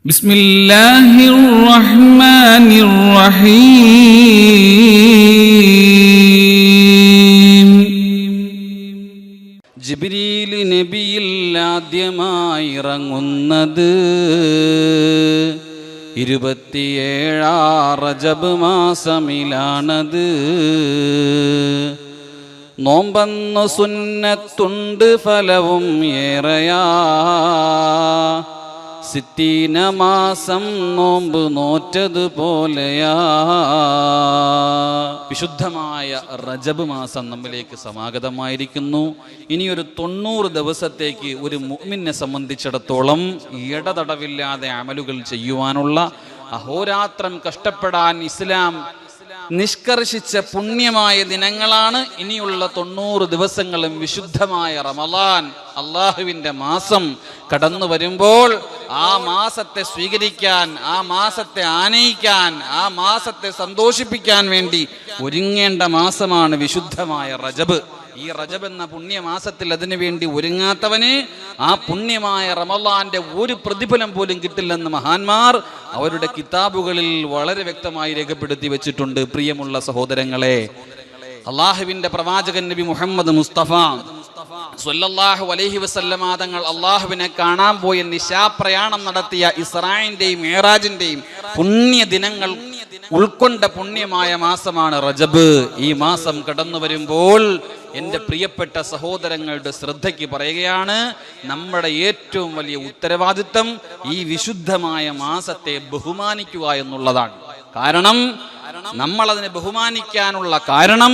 ബിസ്മില്ലാഹിർ റഹ്മാനിർ റഹീം. ജിബ്രീൽ നബിയിൽ ആദ്യമായി ഇറങ്ങുന്നത് 27 റജബ് മാസമിലാണത്. നോമ്പന്നു സുന്നത്തുണ്ട്, ഫലവും ഏറെയാ. 60 മാസം നോമ്പ് നോറ്റതുപോലെയാ. വിശുദ്ധമായ റജബ് മാസം നമ്മിലേക്ക് സമാഗതമായിരിക്കുന്നു. ഇനിയൊരു 90 ദിവസത്തേക്ക് ഒരു മുഅ്മിനെ സംബന്ധിച്ചിടത്തോളം ഇടതടവില്ലാതെ അമലുകൾ ചെയ്യുവാനുള്ള, അഹോരാത്രം കഷ്ടപ്പെടാൻ ഇസ്ലാം നിഷ്കർഷിച്ച പുണ്യമായ ദിനങ്ങളാണ് ഇനിയുള്ള 90 ദിവസങ്ങളും. വിശുദ്ധമായ റമളാൻ, അള്ളാഹുവിൻ്റെ മാസം കടന്നു വരുമ്പോൾ ആ മാസത്തെ സ്വീകരിക്കാൻ, ആ മാസത്തെ ആനയിക്കാൻ, ആ മാസത്തെ സന്തോഷിപ്പിക്കാൻ വേണ്ടി ഒരുങ്ങേണ്ട മാസമാണ് വിശുദ്ധമായ റജബ്. ഈ റജബ് എന്ന പുണ്യമാസത്തിൽ അതിനു വേണ്ടി ഒരുങ്ങാത്തവന് ആ പുണ്യമായ റമളാന്റെ ഒരു പ്രതിഫലം പോലും കിട്ടില്ലെന്ന് മഹാന്മാർ അവരുടെ കിതാബുകളിൽ വളരെ വ്യക്തമായി രേഖപ്പെടുത്തി വെച്ചിട്ടുണ്ട്. പ്രിയമുള്ള സഹോദരങ്ങളെ, അള്ളാഹുവിന്റെ പ്രവാചകൻ നബി മുഹമ്മദ് മുസ്തഫ സ്വല്ലല്ലാഹു അലൈഹി വസല്ലമ തങ്ങൾ അള്ളാഹുവിനെ കാണാൻ പോയ നിശാപ്രയാണം നടത്തിയ ഇസ്രായിന്റെയും മേറാജിന്റെയും പുണ്യ ദിനങ്ങൾ ഉൾക്കൊണ്ട പുണ്യമായ മാസമാണ് റജബ്. ഈ മാസം കടന്നു വരുമ്പോൾ എൻ്റെ പ്രിയപ്പെട്ട സഹോദരങ്ങളുടെ ശ്രദ്ധയ്ക്ക് പറയുകയാണ്, നമ്മുടെ ഏറ്റവും വലിയ ഉത്തരവാദിത്തം ഈ വിശുദ്ധമായ മാസത്തെ ബഹുമാനിക്കുക എന്നുള്ളതാണ്. കാരണം നമ്മൾ അതിനെ ബഹുമാനിക്കാനുള്ള കാരണം,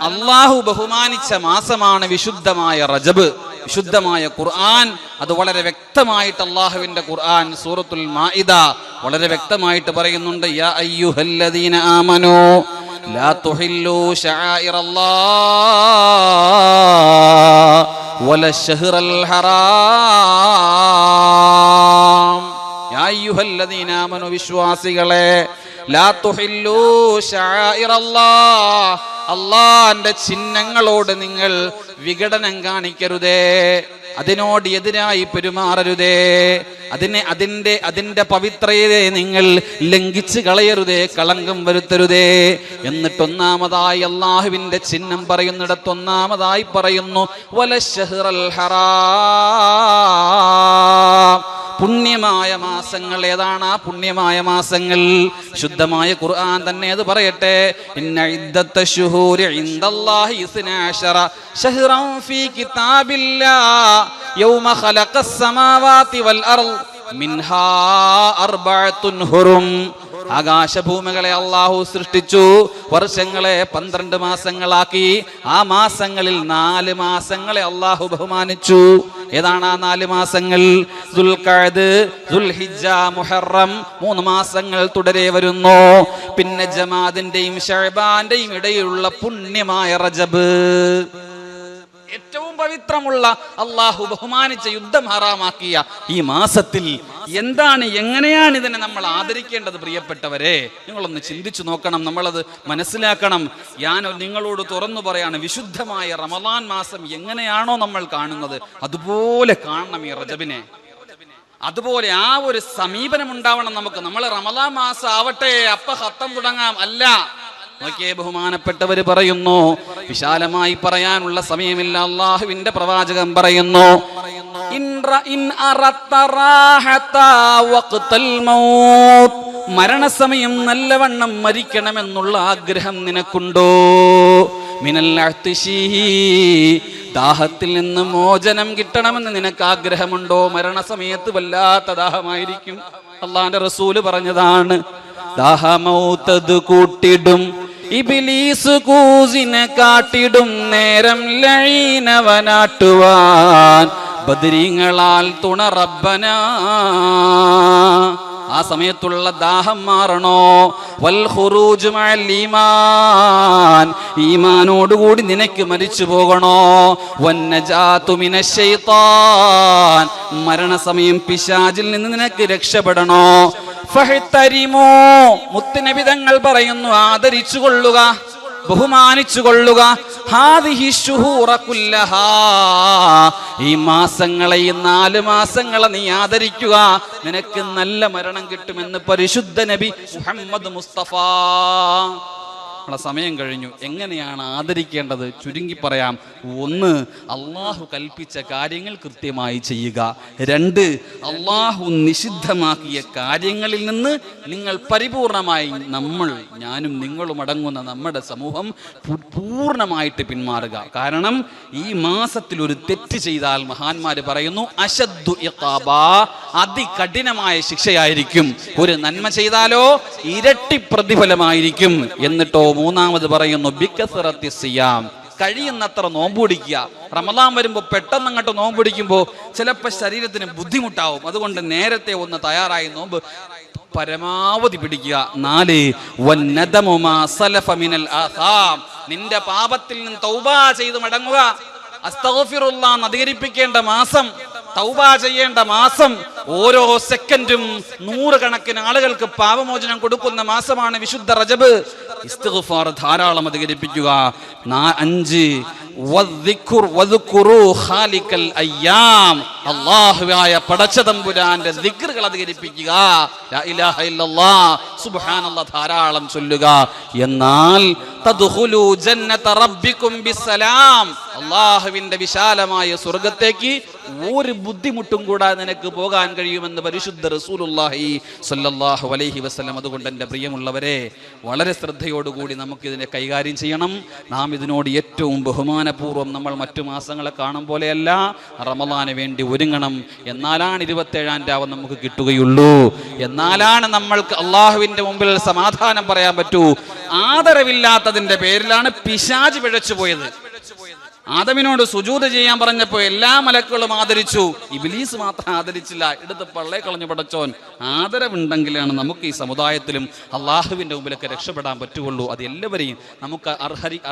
അള്ളാഹു ബഹുമാനിച്ച മാസമാണ് വിശുദ്ധമായ റജബ്. വിശുദ്ധമായ ഖുർആൻ അത് വളരെ വ്യക്തമായിട്ട്, അള്ളാഹുവിന്റെ ഖുർആൻ സൂറത്തുൽ മാഇദ വളരെ വ്യക്തമായിട്ട് പറയുന്നുണ്ട്, യാ അയ്യുഹല്ലദീന ആമനൂ ലാ തുഹില്ലൂ ശആഇറല്ലാഹ് വലശ്ശഹ്റൽ ഹറാം. യാ അയ്യുഹല്ലദീന ആമനൂ, വിശ്വാസികളെ, ലാ തുഹില്ലൂ ശആഇറല്ലാഹ്, അള്ളാന്റെ ചിഹ്നങ്ങളോട് നിങ്ങൾ വിഘടനം കാണിക്കരുതേ, അതിനോട് എതിരായി പെരുമാറരുതേ, അതിന്റെ പവിത്രതയെ നിങ്ങൾ ലംഘിച്ച് കളയരുതേ, കളങ്കം വരുത്തരുതേ. എന്നിട്ടൊന്നാമതായി അള്ളാഹുവിന്റെ ചിഹ്നം പറയുന്നിടത്ത് ഒന്നാമതായി പറയുന്നു വലശ്ശഹ്റൽ ഹറാം. പുണ്യമായ മാസങ്ങൾ ഏതാണ്? ആ പുണ്യമായ മാസങ്ങൾ ശുദ്ധമായ ഖുർആൻ തന്നെ അത് പറയട്ടെ, ഇന്ന ഇദ്ദത്തശ് ശുഹൂരി ഇൻദല്ലാഹി 12 ശഹ്റൻ ഫീ കിതാബില്ലാഹ് യൗമ ഖലഖസ് സമാവാതി വൽ അർള് മിൻഹാ 4 ഹുറും. ആകാശഭൂമികളെ അള്ളാഹു സൃഷ്ടിച്ചു, വർഷങ്ങളെ 12 മാസങ്ങളാക്കി. ആ മാസങ്ങളിൽ 4 മാസങ്ങളെ അള്ളാഹു ബഹുമാനിച്ചു. ഏതാണ് ആ 4 മാസങ്ങൾ? ദുൽഖഅദ്, ദുൽഹിജ്ജ, മുഹറം, 3 മാസങ്ങൾ തുടരെ വരുന്നു. പിന്നെ ജമാദിന്റെയും ശഅബാന്റെയും ഇടയിലുള്ള പുണ്യമായ റജബ്, ഏറ്റവും പവിത്രമുള്ള, അള്ളാഹു ബഹുമാനിച്ച, യുദ്ധം ഹറാമാക്കിയ ഈ മാസത്തിൽ എന്താണ്, എങ്ങനെയാണ് ഇതിനെ നമ്മൾ ആദരിക്കേണ്ടത്? പ്രിയപ്പെട്ടവരെ, നിങ്ങളൊന്ന് ചിന്തിച്ചു നോക്കണം, നമ്മളത് മനസ്സിലാക്കണം. ഞാൻ നിങ്ങളോട് തുറന്നു പറയാണ്, വിശുദ്ധമായ റമളാൻ മാസം എങ്ങനെയാണോ നമ്മൾ കാണുന്നത് അതുപോലെ കാണണം ഈ റജബിനെ. അതുപോലെ ആ ഒരു സമീപനം ഉണ്ടാവണം നമുക്ക്. നമ്മൾ റമളാൻ മാസം ആവട്ടെ അപ്പ ഖത്തം തുടങ്ങാം, അല്ല. നോക്കിയേ, ബഹുമാനപ്പെട്ടവര് പറയുന്നു, വിശാലമായി പറയാനുള്ള സമയമില്ല. അള്ളാഹുവിന്റെ പ്രവാചകൻ പറയുന്നു, മരണസമയം നല്ലവണ്ണം മരിക്കണമെന്നുള്ള ആഗ്രഹം നിനക്കുണ്ടോ? മിനൽ അഅ്തിശി, ദാഹത്തിൽ നിന്ന് മോചനം കിട്ടണമെന്ന് നിനക്ക് ആഗ്രഹമുണ്ടോ? മരണസമയത്ത് വല്ലാത്ത ദാഹമായിരിക്കും. അള്ളാന്റെ റസൂല് പറഞ്ഞതാണ്, ദാഹമൗതത് കൂട്ടിടും ഇബ്ലീസ് കൂസിനെ കാട്ടിടും, നേരം ലഈനവനാട്ടുവാൻ ബദരീങ്ങളാൽ തുണ റബ്ബനാ. ആ സമയത്തുള്ള ദാഹം മാറണോ? വൽ ഖുറൂജ് മഅൽ ഈമാൻ, ഈമാനോടുകൂടി നിനക്ക് മരിച്ചു പോകണോ? വന്നജാതു മിനശ് ശൈത്താൻ, മരണസമയം പിശാചിൽ നിന്ന് നിനക്ക് രക്ഷപ്പെടണോ? ഫഹ്തരിമോ, മുത്തുനബി തങ്ങൾ പറയുന്നു, ആദരിച്ചു കൊള്ളുക, ബഹുമാനിച്ചു കൊള്ളുക. ഹാദിഹി ശുഹൂറ കുല്ലഹാ, ഈ മാസങ്ങളെ, ഈ 4 മാസങ്ങളെ നീ ആദരിക്കുക, നിനക്ക് നല്ല മരണം കിട്ടുമെന്ന് പരിശുദ്ധ നബി മുഹമ്മദ് മുസ്തഫ. സമയം കഴിഞ്ഞു. എങ്ങനെയാണ് ആദരിക്കേണ്ടത്? ചുരുങ്ങി പറയാം. 1, അള്ളാഹു കൽപ്പിച്ച കാര്യങ്ങൾ കൃത്യമായി ചെയ്യുക. 2, അള്ളാഹു നിഷിദ്ധമാക്കിയ കാര്യങ്ങളിൽ നിന്ന് നിങ്ങൾ പരിപൂർണമായി, ഞാനും നിങ്ങളും അടങ്ങുന്ന നമ്മുടെ സമൂഹം പൂർണ്ണമായിട്ട് പിന്മാറുക. കാരണം ഈ മാസത്തിൽ ഒരു തെറ്റ് ചെയ്താൽ മഹാന്മാര് പറയുന്നു അശദ്ദു ഇഖാബ, അതികഠിനമായ ശിക്ഷയായിരിക്കും. ഒരു നന്മ ചെയ്താലോ ഇരട്ടി പ്രതിഫലമായിരിക്കും. എന്നിട്ടോ 3-ാമത് പറയുന്നു ബിക്കസ്റത്തി സിയാം, കഴിയുന്നത്ര നോമ്പ് പിടിക്കുക. റമദാൻ വരുമ്പോൾ പെട്ടെന്ന് അങ്ങോട്ട് നോമ്പ് പിടിക്കുമ്പോൾ ചിലപ്പോൾ ശരീരത്തിന് ബുദ്ധിമുട്ടാവും. അതുകൊണ്ട് നേരത്തെ ഒന്ന് തയ്യാറായി നോമ്പ് പരമാവധി പിടിക്കുക. 4, വന്നദമു മാ സലഫ മിനൽ ആസാം, നിന്റെ പാപത്തിൽ നിന്ന് തൗബ ചെയ്ത് മടങ്ങുക. അസ്തഗ്ഫിറുല്ലാഹ് അധികരിപ്പിക്കേണ്ട മാസം, തൗബ ചെയ്യേണ്ട മാസം. ഓരോ സെക്കൻഡും 100 കണക്കിന് ആളുകൾക്ക് പാപമോചനം കൊടുക്കുന്ന മാസമാണ് വിശുദ്ധ റജബ്. ഇസ്തിഗ്ഫാർ ധാരാളം അധികരിപ്പിക്കുക. 5, അല്ലാഹുവായ പടച്ചതമ്പുരാന്റെ ദിക്റുകൾ അധികരിപ്പിക്കുക. ലാ ഇലാഹ ഇല്ലല്ലാഹ്, സുബ്ഹാനല്ലാഹ് ധാരാളം ചൊല്ലുക. എന്നാൽ തദ്ഖുലു ജന്നത റബ്ബികും ബിസ്സലാം, അല്ലാഹുവിന്റെ വിശാലമായ സ്വർഗ്ഗത്തേക്ക് ഒരു ബുദ്ധിമുട്ടും കൂടാതെ നിനക്ക് പോകാൻ കഴിയുമെന്ന് പരിശുദ്ധ റസൂലുള്ളാഹി സ്വല്ലല്ലാഹു അലൈഹി വസല്ലം. അതുകൊണ്ട് എൻ്റെ പ്രിയമുള്ളവരെ, വളരെ ശ്രദ്ധയോടുകൂടി നമുക്കിതിനെ കൈകാര്യം ചെയ്യണം. നാം ഇതിനോട് ഏറ്റവും ബഹുമാനപൂർവ്വം, നമ്മൾ മറ്റു മാസങ്ങളെ കാണും പോലെയല്ല, റമളാന് വേണ്ടി ഒരുങ്ങണം. എന്നാലാണ് 27-ാം രാവ് നമുക്ക് കിട്ടുകയുള്ളൂ. എന്നാലാണ് നമ്മൾക്ക് അള്ളാഹുവിൻ്റെ മുമ്പിൽ സമാധാനം പറയാൻ പറ്റൂ. ആദരവില്ലാത്തതിൻ്റെ പേരിലാണ് പിശാച് പിഴച്ചു പോയത്. ആദമിനോട് സുജൂദ് ചെയ്യാൻ പറഞ്ഞപ്പോൾ എല്ലാ മലക്കുകളും ആദരിച്ചു, ഇബ്ലീസ് മാത്രം ആദരിച്ചില്ല. എടുത്ത് പള്ളേ കളഞ്ഞു പടച്ചോൻ. ആദരവുണ്ടെങ്കിലാണ് നമുക്ക് ഈ സമുദായത്തിലും അള്ളാഹുവിൻ്റെ മുമ്പിലൊക്കെ രക്ഷപ്പെടാൻ പറ്റുള്ളൂ. അത് എല്ലാവരെയും നമുക്ക്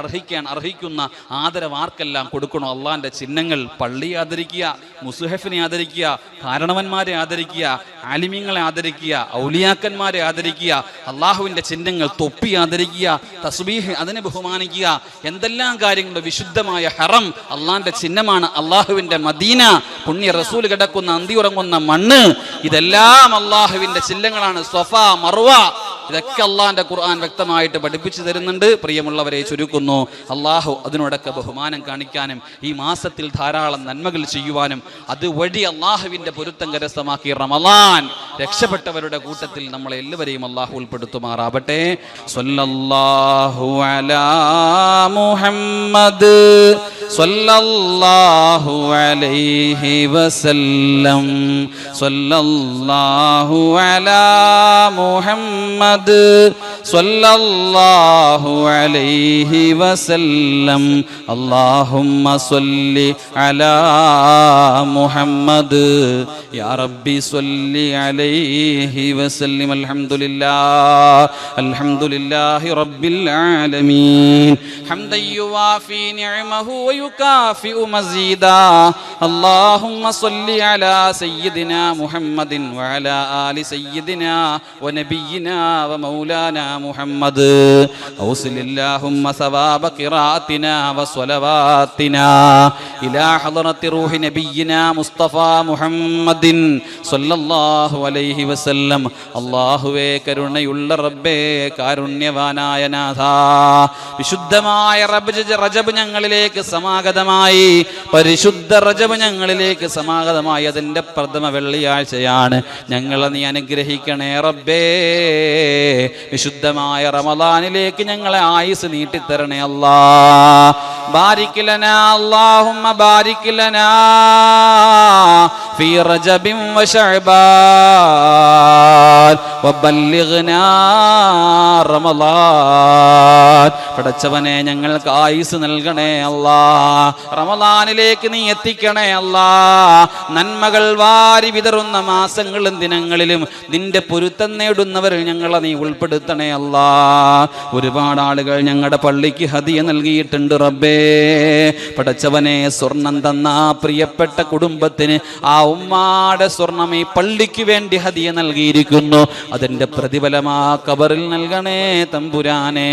അർഹിക്കുന്ന ആദരവ് ആർക്കെല്ലാം കൊടുക്കണോ, അള്ളാഹിൻ്റെ ചിഹ്നങ്ങൾ, പള്ളിയെ ആദരിക്കുക, മുസ്ഹഫിനെ ആദരിക്കുക, കാരണവന്മാരെ ആദരിക്കുക, ആലിമീങ്ങളെ ആദരിക്കുക, ഔലിയാക്കന്മാരെ ആദരിക്കുക, അള്ളാഹുവിൻ്റെ ചിഹ്നങ്ങൾ, തൊപ്പി ആദരിക്കുക, തസ്ബീഹ് അതിനെ ബഹുമാനിക്കുക. എന്തെല്ലാം കാര്യങ്ങളുണ്ട്. വിശുദ്ധമായ ഹറം അള്ളാന്റെ ചിഹ്നമാണ്. അള്ളാഹുവിന്റെ മദീന, പുണ്യ റസൂൽ കിടക്കുന്ന അന്തിയുറങ്ങുന്ന മണ്ണ്, ഇതെല്ലാം അള്ളാഹുവിന്റെ ചിഹ്നങ്ങളാണ്. സ്വഫ, മർവ, ഇതൊക്കെ അള്ളാഹിന്റെ ഖുർആൻ വ്യക്തമായിട്ട് പഠിപ്പിച്ചു തരുന്നുണ്ട്. പ്രിയമുള്ളവരെ, ചുരുക്കുന്നു, അള്ളാഹു അതിനോടൊക്കെ ബഹുമാനം കാണിക്കാനും ഈ മാസത്തിൽ ധാരാളം നന്മകൾ ചെയ്യുവാനും അതുവഴി അള്ളാഹുവിന്റെ പൊരുത്തം കരസ്ഥമാക്കി റമളാൻ രക്ഷപ്പെട്ടവരുടെ കൂട്ടത്തിൽ നമ്മളെ എല്ലാവരെയും അള്ളാഹു ഉൾപ്പെടുത്തുമാറാവട്ടെ. സ്വല്ലല്ലാഹു അലാ മുഹമ്മദ് സ്വല്ലല്ലാഹു അലൈഹി വസല്ലം. സ്വല്ലല്ലാഹു അലാ മുഹമ്മദ് സ്വല്ലല്ലാഹു അലൈഹി വസല്ലം. അല്ലാഹുമ്മ സ്വല്ലി അലാ മുഹമ്മദ് യാ റബ്ബി സ്വല്ലി അലൈഹി വസല്ലം. അൽഹംദുലില്ലാഹി റബ്ബിൽ ആലമീൻ. ഹംദൻ യുവാഫി നിഅമഹു വയുകാഫിഉ മസീദാ. അല്ലാഹുമ്മ സ്വല്ലി അലാ സയ്യിദിനാ മുഹമ്മദിൻ വഅലാ ആലി സയ്യിദിനാ വനബിയിനാ വമൗലാനാ മുഹമ്മദ്. ഔസിലില്ലാഹുമ്മ സവാബ ഖിറാഅത്തിനാ വസ്വലവാത്തിനാ ഇലാ ഹളറത്തി റൂഹി നബിയിനാ മുസ്തഫ മുഹമ്മദിൻ സ്വല്ലല്ലാഹു അലൈഹി വസല്ലം. അല്ലാഹുവേ, കരുണയുള്ള റബ്ബേ, കാരുണ്യവാനായ നാഥാ, വിശുദ്ധമായ റജബ് ഞങ്ങളിലേക്ക് സമാഗതമായി. പരിശുദ്ധ റജബ് ഞങ്ങളിലേക്ക് സമാഗതമായി. അതിൻ്റെ പ്രഥമ വെള്ളിയാഴ്ചയാണ്. ഞങ്ങളെ നീ അനുഗ്രഹിക്കണേ റബ്ബേ. വിശുദ്ധമായ റമളാനിലേക്ക് ഞങ്ങളെ ആയുസ് നീട്ടിത്തരണേ അല്ലാ. ബാരിക് ലനാ അല്ലാഹുമ്മ ബാരിക് ലനാ ഫീ റജബിൻ വശഅബാൻ വബല്ലിഗ്നാ റമളാൻ. പടച്ചവനെ, ഞങ്ങൾക്ക് ആയുസ് നൽകണേ അല്ലാ. റമളാനിലേക്ക് നീ എത്തിക്കണേ അല്ലാ. നന്മകൾ വാരി വിതറുന്ന മാസങ്ങളും ദിനങ്ങളിലും നിന്റെ പൊരുത്തം നേടുന്നവരിൽ ഞങ്ങളെ നീ ഉൾപ്പെടുത്തണേ അല്ലാ. ഒരുപാട് ആളുകൾ ഞങ്ങളുടെ പള്ളിക്ക് ഹദിയ നൽകിയിട്ടുണ്ട് റബ്ബേ. പടച്ചവനെ, സ്വർണം തന്ന ആ പ്രിയപ്പെട്ട കുടുംബത്തിന് ആ ഉമ്മാടെ സ്വർണം ഈ പള്ളിക്ക് വേണ്ടി ഹദിയ നൽകിയിരിക്കുന്നു. അതിൻ്റെ പ്രതിഫലമാ ഖബറിൽ നൽകണേ തമ്പുരാനെ.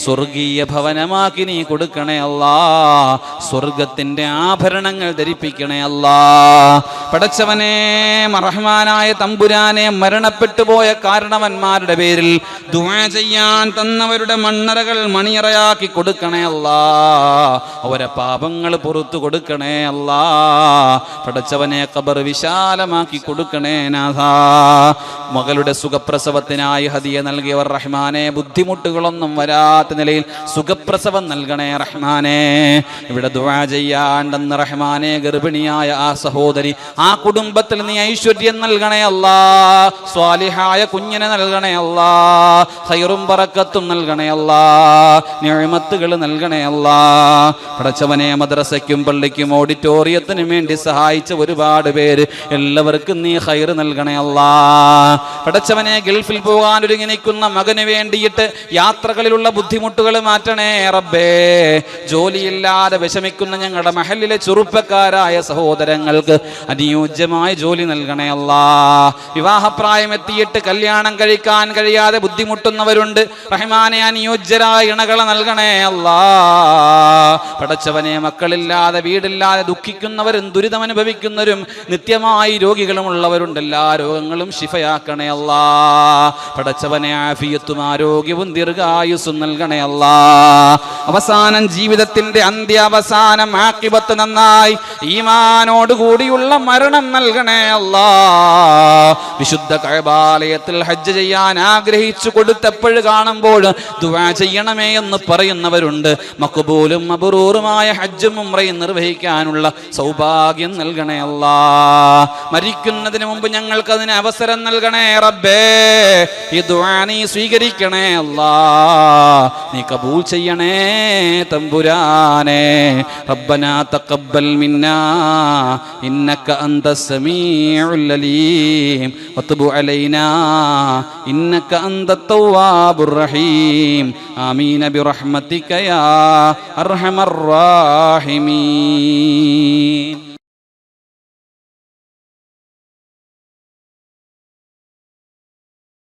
സ്വർഗീയ ഭവനമാക്കി നീ കൊടുക്കണേ അല്ലാ. സ്വർഗത്തിൻ്റെ ആഭരണങ്ങൾ ധരിപ്പിക്കണേ അല്ലാ. പടച്ചവനെ റഹ്മാനായ തമ്പുരാനെ, മരണപ്പെട്ടു പോയ കാരണവന്മാരുടെ പേരിൽ ദുആ ചെയ്യാൻ തന്നവരുടെ മണ്ണറകൾ മണിയറയാക്കി കൊടുക്കണേ അല്ലാ. അവരെ പാപങ്ങൾ പുറത്തു കൊടുക്കണേ അല്ലാ. പടച്ചവനെ ഖബർ വിശാലമാക്കി കൊടുക്കണേ നാഥാ. മകളുടെ സുഖപ്രസവത്തിനായി ഹദിയ നൽകിയവർ റഹ്മാനെ, ബുദ്ധിമുട്ടുകളൊന്നും വരാത്ത നിലയിൽ സുഖപ്രസവം നൽകണേ റഹ്മാനെ. ഇവിടെ ദുആ ചെയ്യാൻ തന്ന റഹ്മാനെ, ഗർഭിണിയായ ആ സഹോദരി, ആ കുടുംബത്തിൽ നീ ഐശ്വര്യം നൽകണേ അല്ലാ. സ്വാലിഹായ കുഞ്ഞിനെ നൽകണേ അല്ലാ. ഖൈറും ബറക്കത്തും നൽകണേ അല്ലാ. നിഅമത്തുകൾ നൽകണേ അല്ലാ. പടച്ചവനെ, മദ്രസയ്ക്കും പള്ളിക്കും ഓഡിറ്റോറിയത്തിനും വേണ്ടി സഹായിച്ച ഒരുപാട് പേര്, എല്ലാവർക്കും നീ ഖൈർ നൽകണേ അല്ലാ. പടച്ചവനെ, ഗൾഫിൽ പോകാൻ ഒരുങ്ങി നിൽക്കുന്ന മകന് വേണ്ടിയിട്ട് യാത്രകളിലുള്ള ബുദ്ധിമുട്ടുകൾ മാറ്റണേ റബ്ബേ. ജോലിയില്ലാതെ വിഷമിക്കുന്ന ഞങ്ങളുടെ മഹല്ലിലെ ചെറുപ്പക്കാരായ സഹോദരങ്ങൾക്ക് അനുയോജ്യമായ ജോലി നൽകണേ അല്ലാ. വിവാഹപ്രായം എത്തിയിട്ട് കല്യാണം കഴിക്കാൻ കഴിയാതെ ബുദ്ധിമുട്ടുന്നവരുണ്ട്. റഹ്മാനെ, അനുയോജ്യരായ ഇണകളെ നൽകണേ അല്ലാ. പടച്ചവനെ, മക്കളില്ലാതെ വീടില്ലാതെ ദുഃഖിക്കുന്നവരും ദുരിതമനുഭവിക്കുന്നവരും നിത്യമായി രോഗികളുമുള്ളവരുണ്ട്. എല്ലാ രോഗങ്ങളും ശിഫയാക്കണേ അല്ലാ. പടച്ചവനെ, ആഫിയത്തും ആരോഗ്യവും ദീർഘായുസ്സും നൽകണേ അല്ലാ. അവസാനം ജീവിതത്തിന്റെ അന്ത്യാവസാനം ആഖിബത്ത് നന്നായി ഈമാനോടുകൂടിയുള്ള മരണം നൽകണേ അല്ലാ. വിശുദ്ധ കഅബാലയത്തിൽ ഹജ്ജ് ചെയ്യാൻ ആഗ്രഹിച്ചു കൊടുത്തപ്പോൾ കാണുമ്പോൾ ദുആ ചെയ്യണമേ എന്ന് പറയുന്നവരുണ്ട്. മഖ്ബൂലും മബ്റൂറുമായ ഹജ്ജും ഉംറയും നിർവഹിക്കാനുള്ള സൗഭാഗ്യം നൽകണേ അല്ലാ. മരിക്കുന്നതിന് മുമ്പ് ഞങ്ങൾക്ക് അതിന് അവസരം നൽകണേ റബ്ബേ. ഈ ദുആ നീ സ്വീകരിക്കണേ അല്ലാ. നീ കബൂൽ ചെയ്യണേ തമ്പുരാനെ. റബ്ബനാ തഖബ്ബൽ മിന്നാ ഇന്നക അൻതസ് സമീഉൽ അലീം വതുബ് അലൈനാ ഇന്നക അൻതത് തവ്വാബുർ റഹീം. ആമീൻ ബിറഹ്മതിക യാ അർഹമർ റാഹിമീൻ.